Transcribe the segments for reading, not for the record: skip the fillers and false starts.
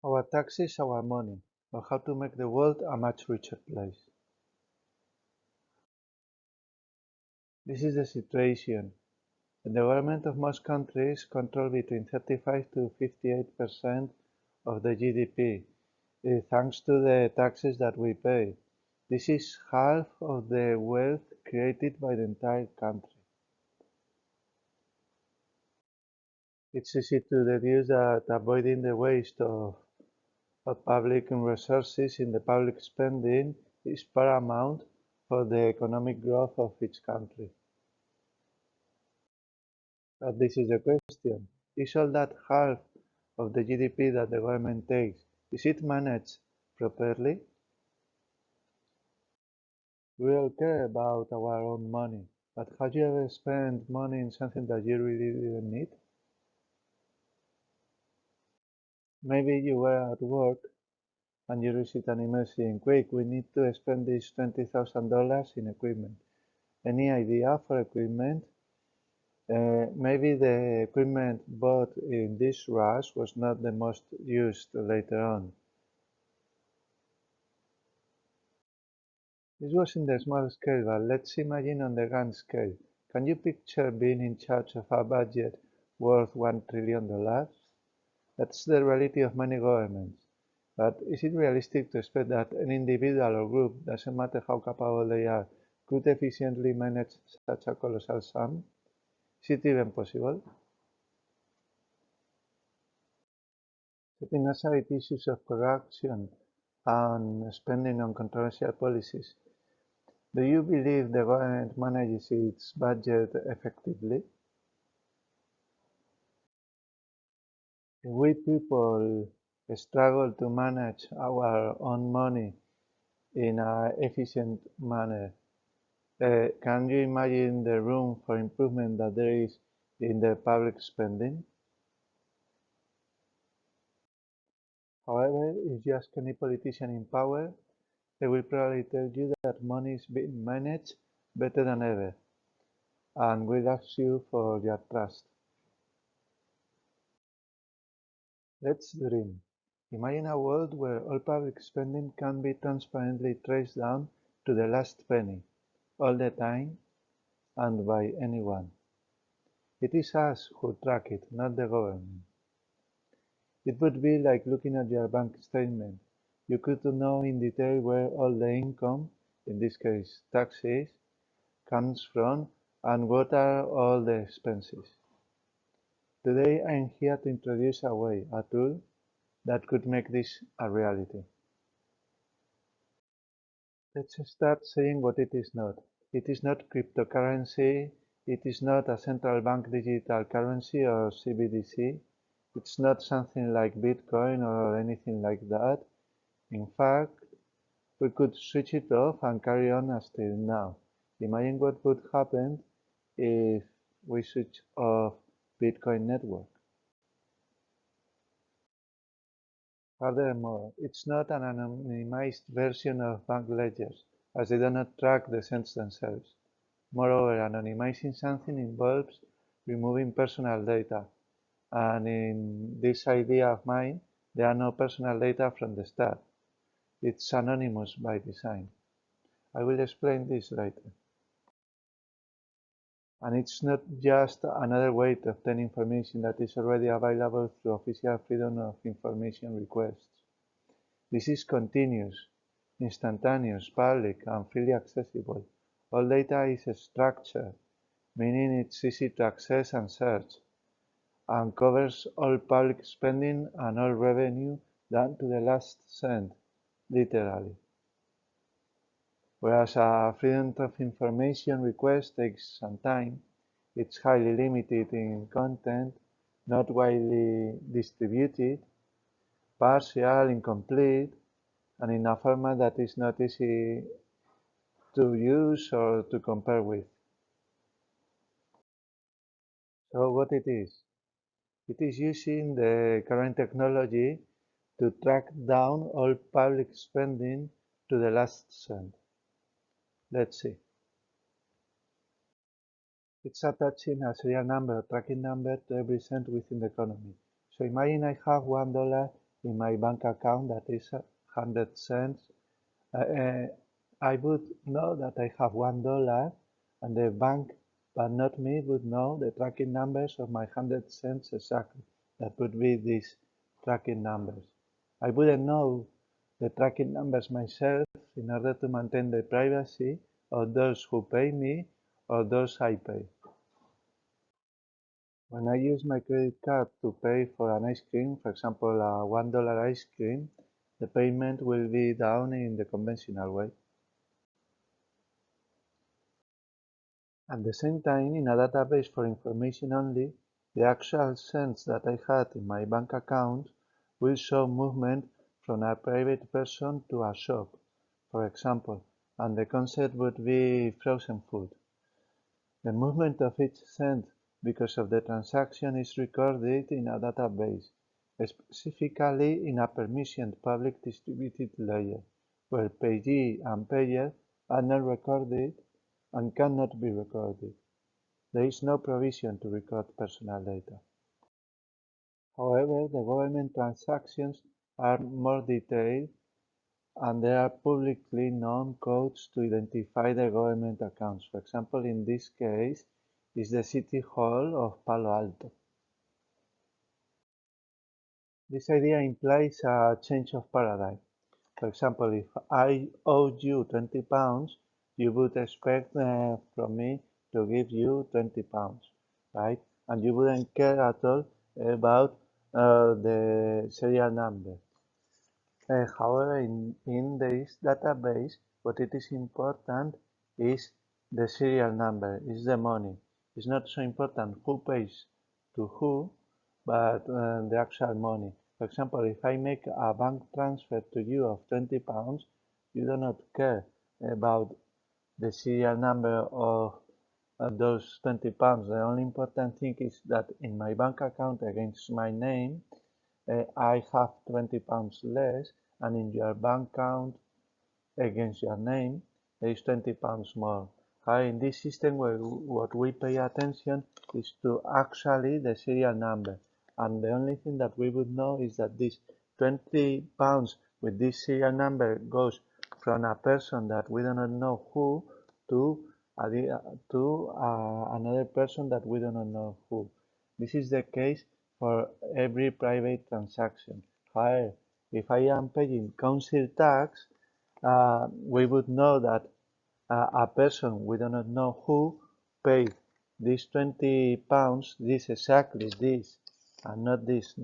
Our taxes, our money, or how to make the world a much richer place. This is the situation. The government of most countries control between 35 to 58% of the GDP, thanks to the taxes that we pay. This is half of the wealth created by the entire country. It's easy to deduce that avoiding the waste of public resources in the public spending is paramount for the economic growth of each country. But this is the question. Is all that half of the GDP that the government takes, is it managed properly? We all care about our own money, but have you ever spent money in something that you really didn't need? Maybe you were at work and you received an email saying, quick, we need to spend this $20,000 in equipment. Any idea for equipment? Maybe the equipment bought in this rush was not the most used later on. This was in the small scale, but let's imagine on the grand scale. Can you picture being in charge of a budget worth $1 trillion? That's the reality of many governments. But is it realistic to expect that an individual or group, doesn't matter how capable they are, could efficiently manage such a colossal sum? Is it even possible? Setting aside issues of corruption and spending on controversial policies, do you believe the government manages its budget effectively? If we people struggle to manage our own money in an efficient manner, can you imagine the room for improvement that there is in the public spending? However, if you ask any politician in power, they will probably tell you that money is being managed better than ever, and will ask you for your trust. Let's dream. Imagine a world where all public spending can be transparently traced down to the last penny, all the time, and by anyone. It is us who track it, not the government. It would be like looking at your bank statement. You could know in detail where all the income, in this case taxes, comes from and what are all the expenses. Today I'm here to introduce a way, a tool, that could make this a reality. Let's start saying what it is not. It is not cryptocurrency, it is not a central bank digital currency or CBDC, it's not something like Bitcoin or anything like that. In fact, we could switch it off and carry on as till now. Imagine what would happen if we switch off Bitcoin network. Furthermore, it's not an anonymized version of bank ledgers, as they do not track the cents themselves. Moreover, anonymizing something involves removing personal data, and in this idea of mine, there are no personal data from the start. It's anonymous by design. I will explain this later. And it's not just another way to obtain information that is already available through official freedom of information requests. This is continuous, instantaneous, public, and freely accessible. All data is structured, meaning it's easy to access and search, and covers all public spending and all revenue down to the last cent, literally. Whereas a freedom of information request takes some time, it's highly limited in content, not widely distributed, partial, incomplete, and in a format that is not easy to use or to compare with. So what it is? It is using the current technology to track down all public spending to the last cent. Let's see. It's attaching a serial number, tracking number to every cent within the economy. So imagine I have $1 in my bank account that is 100 cents, I would know that I have $1 and the bank, but not me, would know the tracking numbers of my 100 cents exactly. That would be these tracking numbers. I wouldn't know the tracking numbers myself in order to maintain the privacy of those who pay me or those I pay. When I use my credit card to pay for an ice cream, for example, a $1 ice cream, the payment will be done in the conventional way. At the same time, in a database for information only, the actual cents that I had in my bank account will show movement from a private person to a shop, for example, and the concept would be frozen food. The movement of each cent because of the transaction is recorded in a database, specifically in a permissioned public distributed layer, where payee and payer are not recorded and cannot be recorded. There is no provision to record personal data. However, the government transactions are more detailed and there are publicly known codes to identify the government accounts. For example, in this case, is the City Hall of Palo Alto. This idea implies a change of paradigm. For example, if I owe you 20 pounds, you would expect from me to give you 20 pounds, right? And you wouldn't care at all about the serial number. However, in this database, what it is important is the serial number, is the money. It's not so important who pays to who, but the actual money. For example, if I make a bank transfer to you of 20 pounds, you do not care about the serial number of those 20 pounds. The only important thing is that in my bank account against my name, I have 20 pounds less, and in your bank account against your name, there is 20 pounds more. In this system, what we pay attention is to actually the serial number. And the only thing that we would know is that this 20 pounds with this serial number goes from a person that we do not know who to, another person that we do not know who. This is the case for every private transaction. However, if I am paying council tax, we would know that a person we do not know who paid these 20 pounds, this exactly this, and not this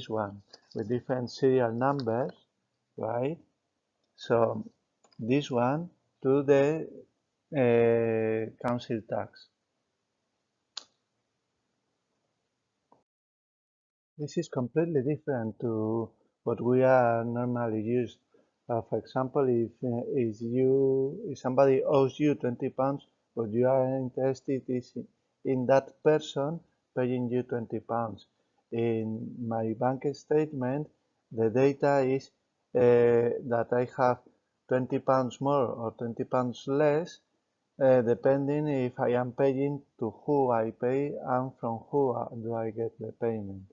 one, with different serial numbers, right? So this one to the council tax. This is completely different to what we are normally used. For example, if somebody owes you 20 pounds, what you are interested is in that person paying you 20 pounds. In my bank statement, the data is that I have 20 pounds more or 20 pounds less, depending if I am paying to who I pay and from who do I get the payment.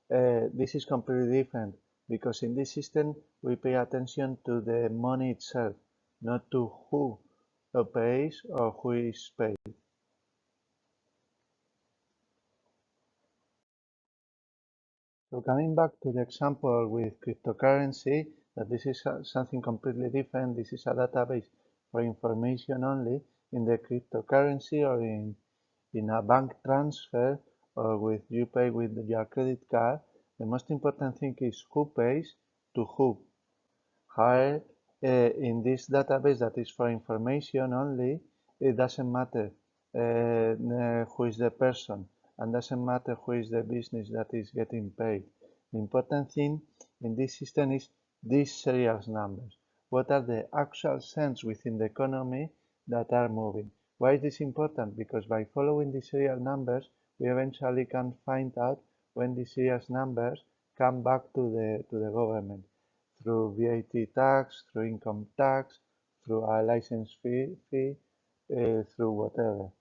This is completely different because in this system we pay attention to the money itself, not to who pays or who is paid. So coming back to the example with cryptocurrency, that this is something completely different. This is a database for information only. In the cryptocurrency or in a bank transfer or with you pay with your credit card, the most important thing is who pays to who. However, in this database that is for information only, it doesn't matter who is the person and doesn't matter who is the business that is getting paid. The important thing in this system is these serial numbers. What are the actual cents within the economy that are moving? Why is this important? Because by following these serial numbers, we eventually can find out when these serial numbers come back to the government through VAT tax, through income tax, through a license fee, through whatever.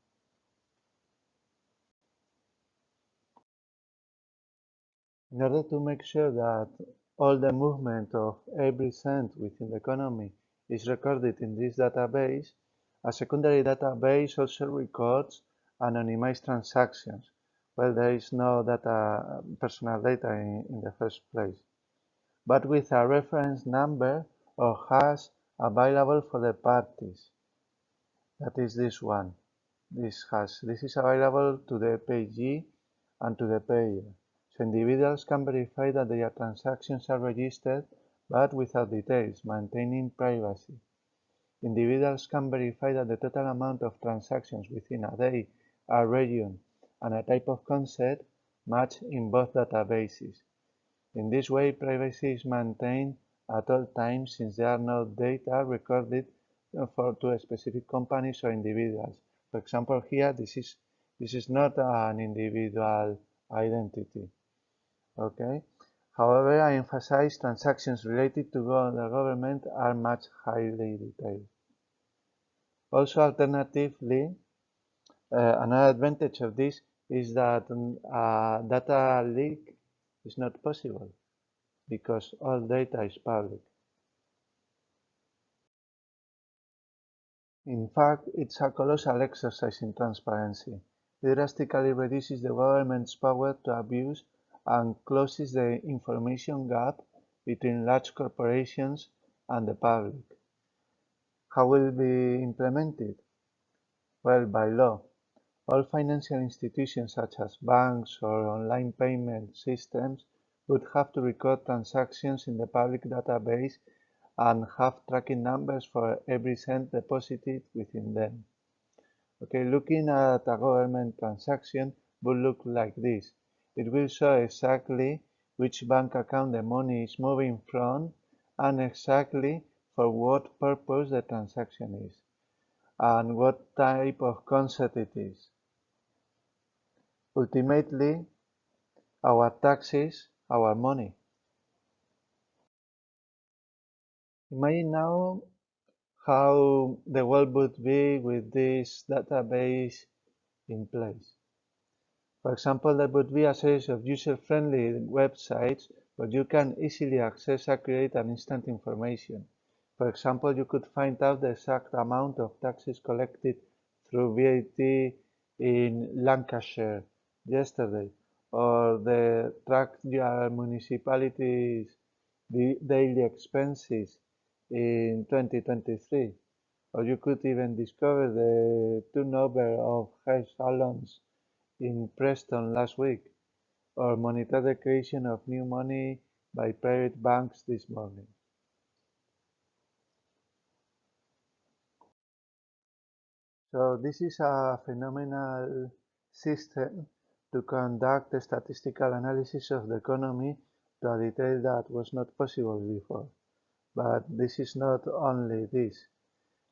In order to make sure that all the movement of every cent within the economy is recorded in this database, a secondary database also records anonymized transactions. Well, there is no personal data in the first place, but with a reference number or hash available for the parties. That is this one, this hash. This is available to the payee and to the payer. So individuals can verify that their transactions are registered, but without details, maintaining privacy. Individuals can verify that the total amount of transactions within a day, a region, and a type of concept match in both databases. In this way, privacy is maintained at all times since there are no data recorded to specific companies or individuals. For example, here this is not an individual identity. Okay. However, I emphasize transactions related to the government are much highly detailed. Also, alternatively, another advantage of this is that data leak is not possible because all data is public. In fact, it's a colossal exercise in transparency. It drastically reduces the government's power to abuse and closes the information gap between large corporations and the public. How will it be implemented? Well, by law. All financial institutions such as banks or online payment systems would have to record transactions in the public database and have tracking numbers for every cent deposited within them. Okay, looking at a government transaction would look like this. It will show exactly which bank account the money is moving from and exactly for what purpose the transaction is and what type of concept it is. Ultimately, our taxes, our money. Imagine now how the world would be with this database in place. For example, there would be a series of user-friendly websites where you can easily access accurate and instant information. For example, you could find out the exact amount of taxes collected through VAT in Lancashire yesterday, or track your municipality's daily expenses in 2023. Or you could even discover the turnover of hair salons in Preston last week, or monitor the creation of new money by private banks this morning. So this is a phenomenal system to conduct a statistical analysis of the economy to a detail that was not possible before. But this is not only this.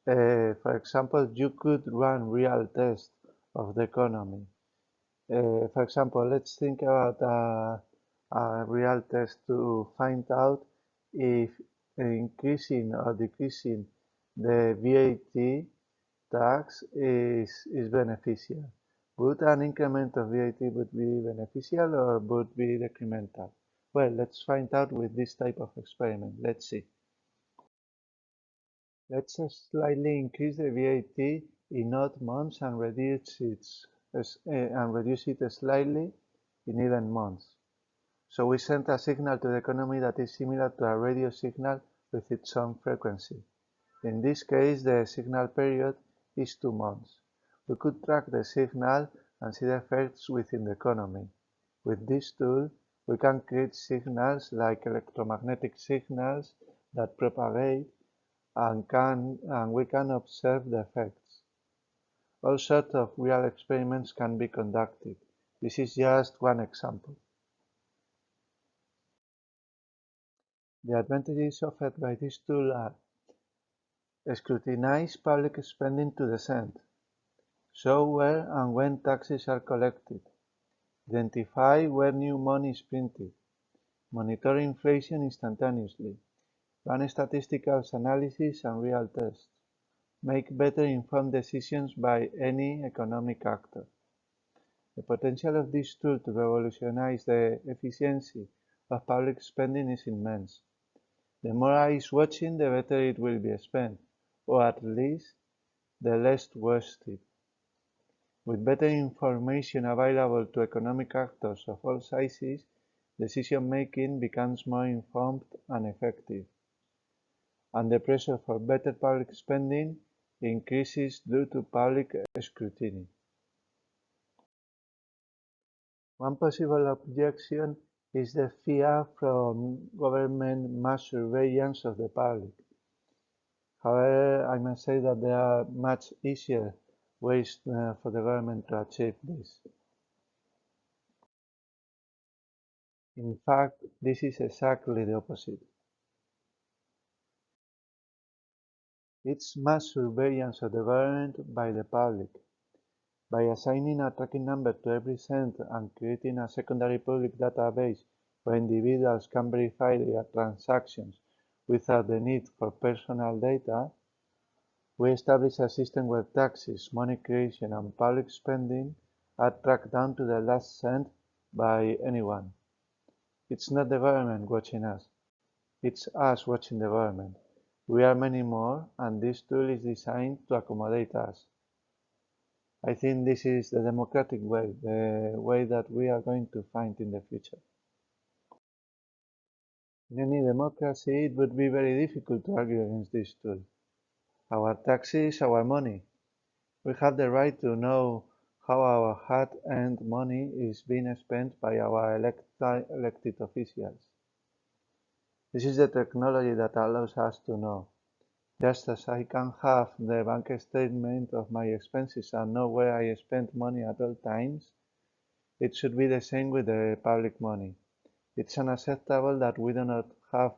For example, you could run real tests of the economy. For example, let's think about a real test to find out if increasing or decreasing the VAT tax is beneficial. Would an increment of VAT would be beneficial or would be detrimental? Well, let's find out with this type of experiment. Let's see. Let's slightly increase the VAT in odd months and reduce it slightly in even months. So we send a signal to the economy that is similar to a radio signal with its own frequency. In this case, the signal period is 2 months. We could track the signal and see the effects within the economy. With this tool, we can create signals like electromagnetic signals that propagate and we can observe the effects. All sorts of real experiments can be conducted. This is just one example. The advantages offered by this tool are scrutinize public spending to the cent, show where and when taxes are collected, identify where new money is printed, monitor inflation instantaneously, run statistical analysis and real tests, make better informed decisions by any economic actor. The potential of this tool to revolutionize the efficiency of public spending is immense. The more eyes watching, the better it will be spent, or at least the less wasted. With better information available to economic actors of all sizes, decision-making becomes more informed and effective, and the pressure for better public spending increases due to public scrutiny. One possible objection is the fear from government mass surveillance of the public. However, I must say that there are much easier ways for the government to achieve this. In fact, this is exactly the opposite. It's mass surveillance of the government by the public. By assigning a tracking number to every cent and creating a secondary public database where individuals can verify their transactions without the need for personal data, we establish a system where taxes, money creation, and public spending are tracked down to the last cent by anyone. It's not the government watching us, it's us watching the government. We are many more, and this tool is designed to accommodate us. I think this is the democratic way, the way that we are going to find in the future. In any democracy, it would be very difficult to argue against this tool. Our taxes, our money. We have the right to know how our hard-earned money is being spent by our elected officials. This is the technology that allows us to know. Just as I can have the bank statement of my expenses and know where I spend money at all times, it should be the same with the public money. It's unacceptable that we do not have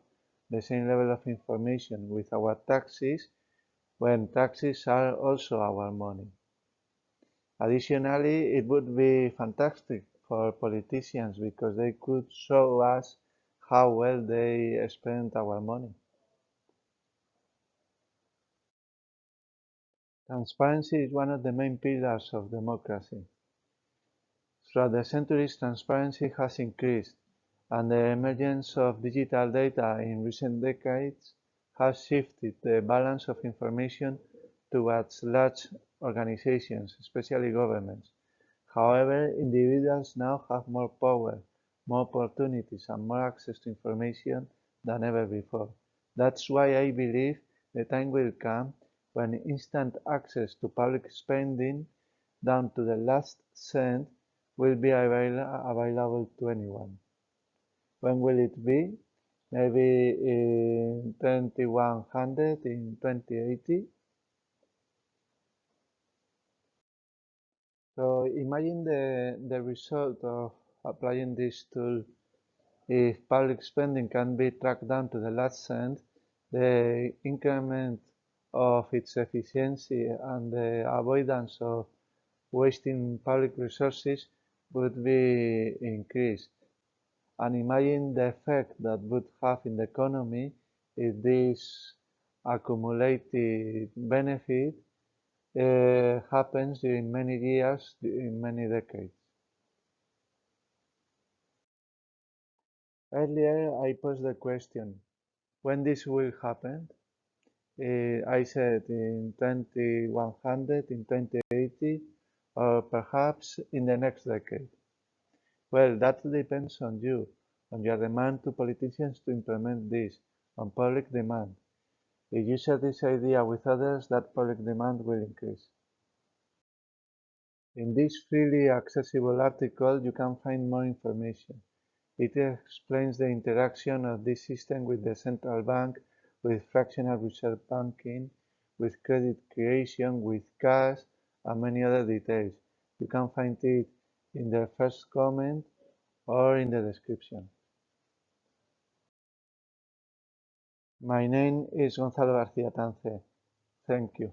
the same level of information with our taxes when taxes are also our money. Additionally, it would be fantastic for politicians because they could show us how well they spend our money. Transparency is one of the main pillars of democracy. Throughout the centuries, transparency has increased, and the emergence of digital data in recent decades has shifted the balance of information towards large organizations, especially governments. However, individuals now have more power, more opportunities, and more access to information than ever before. That's why I believe the time will come when instant access to public spending, down to the last cent, will be available to anyone. When will it be? Maybe in 2100, in 2080? So imagine the result of applying this tool. If public spending can be tracked down to the last cent, the increment of its efficiency and the avoidance of wasting public resources would be increased. And imagine the effect that would have in the economy if this accumulated benefit happens during many years, in many decades. Earlier, I posed the question, when this will happen? I said in 2100, in 2080, or perhaps in the next decade. Well, that depends on you, on your demand to politicians to implement this, on public demand. If you share this idea with others, that public demand will increase. In this freely accessible article, you can find more information. It explains the interaction of this system with the central bank, with fractional reserve banking, with credit creation, with cash, and many other details. You can find it in the first comment or in the description. My name is Gonzalo Garcia-Atance. Thank you.